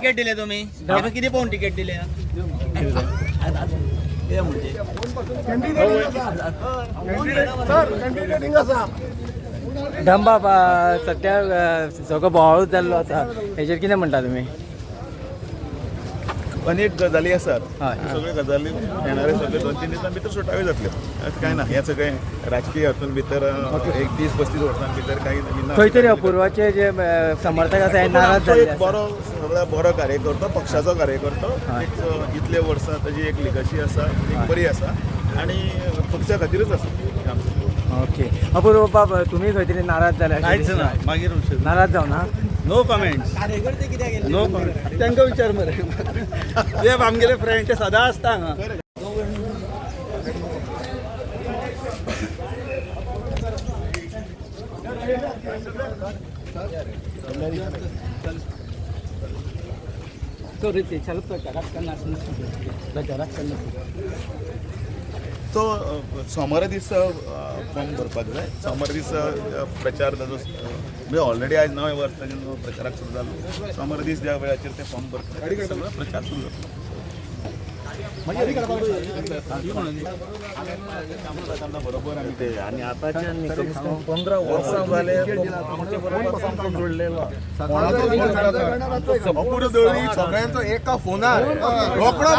Ticket दिले तुम्ही आता किती पाऊंड तिकीट दिले धंबा सध्या सगळं बोवाळूच जाल्लो आसा हेचेर कितें म्हणटा तुमी अनेक गजाली आसात सगळे गजाली येणारे सगळे 2-3 दिसां भितर सुटावे जातले काय ना हे सगळें राजकीय हातून भितर एक 20-35 वर्सां भितर काही खंय तरी अपूर्वाचे जे समर्थक आसा हे नाराज जाल्ले एक बरो सगळ्यात बरो कार्यकर्तो पक्षाचो कार्यकर्तो एक इतले वर्सां ताजी एक लिगसी आसा एक बरी आसा आणि पक्षा खातीरच आसा ओके अपूर्व बाबा तुम्ही खंय तरी नाराज जाल्या कांयच ना मागीर नाराज जावना नो कमेंट्स नो कमेंट तांकां विचार मरे ते आमगेले फ्रेंड ते सदां आसता हांगा तो सोमारा दीस फॉर्म भरपाक जाय सोमारा दीस प्रचार ताजो म्हणजे ऑलरेडी आयज 9 वर्सां प्रचाराक सुरू जालो सोमारा दीस ज्या वेळाचेर ते फॉर्म भरतात सगळो प्रचार सुरू जातलो बरोबर आमी ते आनी आतांच्या कमीत कमी 15 वर्सां जाले आमचे बरोबर संपर्क जोडलेलो अपूर्व दळवी सगळ्यांचो एका फोनार रोकडो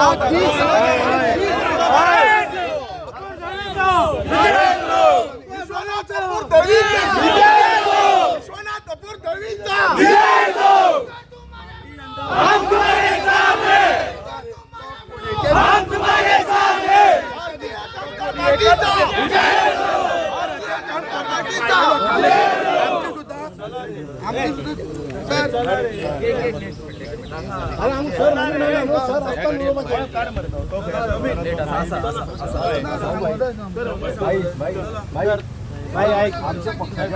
आमच्या पक्षाचे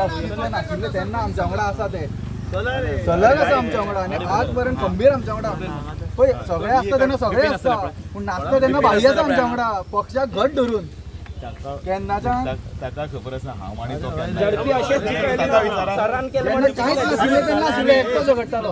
नाशिल्ले तेन्ना आमच्या वांगडा आसा ते सलग आसा आमच्या वांगडा आनी आज पर्यंत खंबीर आमच्या वांगडा पळय सगळे आसता तेन्ना सगळे आसता पूण नासता तेन्ना भाई आसा आमच्या वांगडा पक्षाक घट धरून केन्नाच्यान ताका खबर आसा हांव आनी तो झडपी अशेंच कांयच नाशिल्लें तेन्ना आशिल्लें एकटो झगडटालो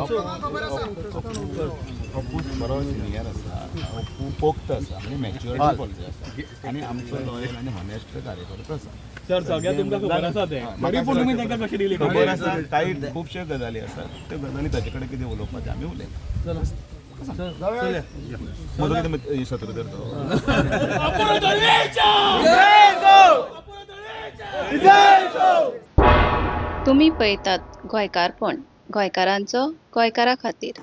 अपूस बरो सिनियर आसा अप्पू पोक्त आसा आनी मॅच्युरिटी पॉलिसी आसा आनी आमचो लॉयल आनी हॉनेस्ट कार्यकर्तो आसा सर सगळ्या तुमकां खबर आसा ते तरी पूण तुमी तांकां कशी दिली खबर आसा काही खुबश्यो गजाली आसात त्यो गजाली ताचे कडेन कितें उलोवपाचें आमी उलयता मदो कितें सत्र धरतो तुम्ही पळयतात गोंयकारपण गोंयकारांचो गोंयकारा खातीर.